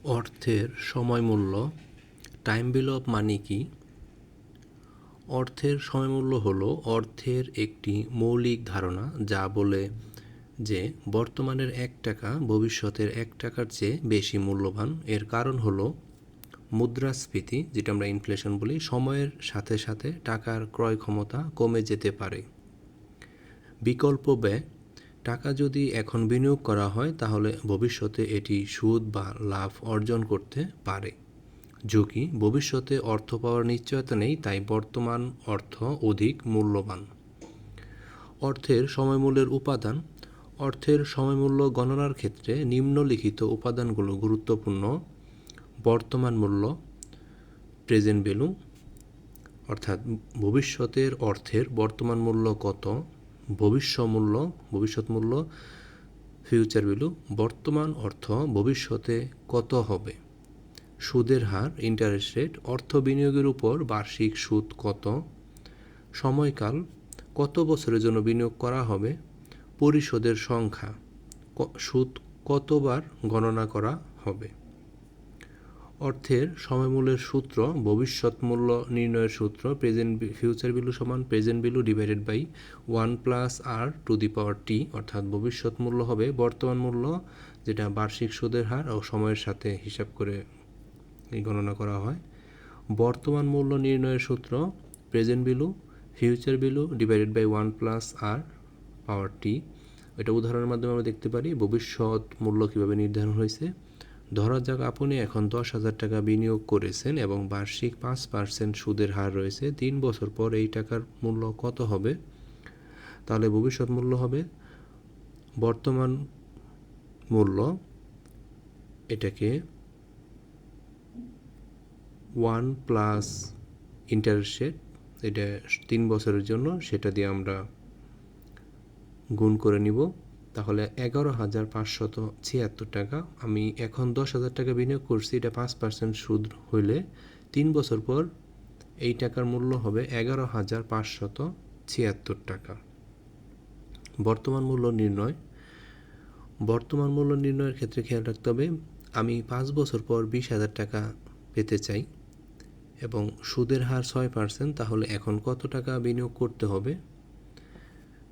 অর্থের সময় মূল্য, টাইম ভ্যালু অফ মানি কি? অর্থের সময়মূল্য হলো অর্থের একটি মৌলিক ধারণা যা বলে যে বর্তমানের 1 টাকা ভবিষ্যতের 1 টাকার চেয়ে বেশি মূল্যবান। এর কারণ হলো মুদ্রাস্ফীতি, যেটা আমরা ইনফ্লেশন বলি। সময়ের সাথে সাথে টাকার ক্রয় ক্ষমতা কমে যেতে পারে। বিকল্প ব্যয়, টাকা যদি এখন বিনিয়োগ করা হয় তাহলে ভবিষ্যতে এটি সুদ বা লাভ অর্জন করতে পারে। ঝুঁকি, ভবিষ্যতে অর্থ পাওয়ার নিশ্চয়তা নেই, তাই বর্তমান অর্থ অধিক মূল্যবান। অর্থের সময়মূল্যের উপাদান, অর্থের সময়মূল্য গণনার ক্ষেত্রে নিম্নলিখিত উপাদানগুলো গুরুত্বপূর্ণ। বর্তমান মূল্য, প্রেজেন্ট ভ্যালু, অর্থাৎ ভবিষ্যতের অর্থের বর্তমান মূল্য কত। ভবিষ্যৎ মূল্য, ফিউচার ভ্যালু, বর্তমান অর্থ ভবিষ্যতে কত হবে। সুদের হার, ইন্টারেস্ট রেট, অর্থ বিনিয়োগের উপর বার্ষিক সুদ কত। সময়কাল, কত বছরের জন্য বিনিয়োগ করা হবে। পরিশোধের সংখ্যা, সুদ কতবার গণনা করা হবে। অর্থের সময়মূল্যের সূত্র, ভবিষ্যৎ মূল্য নির্ণয়ের সূত্র ফিউচার ভ্যালু সমান present value divided by 1+r⁻t, অর্থাৎ ভবিষ্যৎ মূল্য হবে বর্তমান মূল্য, যেটা বার্ষিক সুদের হার ও সময়ের সাথে হিসাব করে গণনা করা হয়। বর্তমান মূল্য নির্ণয়ের সূত্র, present value future value divided by 1+r⁻t। এটা উদাহরণের মাধ্যমে আমরা দেখতে পারি ভবিষ্যৎ মূল্য কীভাবে নির্ধারণ হয়েছে। ধরা যাক আপনি এখন 10,000 টাকা বিনিয়োগ করেছেন এবং বার্ষিক 5% সুদের হার রয়েছে। 3 বছর পর এই টাকার মূল্য কত হবে? তাহলে ভবিষ্যৎ মূল্য হবে বর্তমান মূল্য, এটাকে 1+ ইন্টারেস্ট রেট, এটা 3 বছরের জন্য, সেটা দিয়ে আমরা গুণ করে নিব। তাহলে 11,576 টাকা। আমি এখন 10,000 টাকা বিনিয়োগ করছি, এটা 5% সুদ হইলে 3 বছর পর এই টাকার মূল্য হবে 11,576 টাকা। বর্তমান মূল্য নির্ণয়, বর্তমান মূল্য নির্ণয়ের ক্ষেত্রে খেয়াল রাখতে হবে আমি 5 বছর পর 20,000 টাকা পেতে চাই এবং সুদের হার 6%, তাহলে এখন কত টাকা বিনিয়োগ করতে হবে।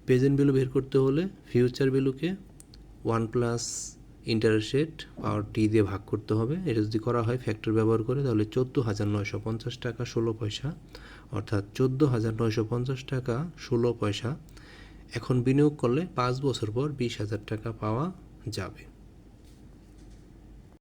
প্রেজেন্ট ভ্যালু বের করতে হলে ফিউচার ভ্যালুকে 1+ ইন্টারেস্ট রেট পাওয়ার টি দিয়ে ভাগ করতে হবে। এটা যদি করা হয় ফ্যাক্টর ব্যবহার করে তাহলে 14,950 টাকা 16 পয়সা, অর্থাৎ 14,950 টাকা 16 পয়সা এখন বিনিয়োগ করলে 5 বছর পর 20,000 টাকা পাওয়া যাবে।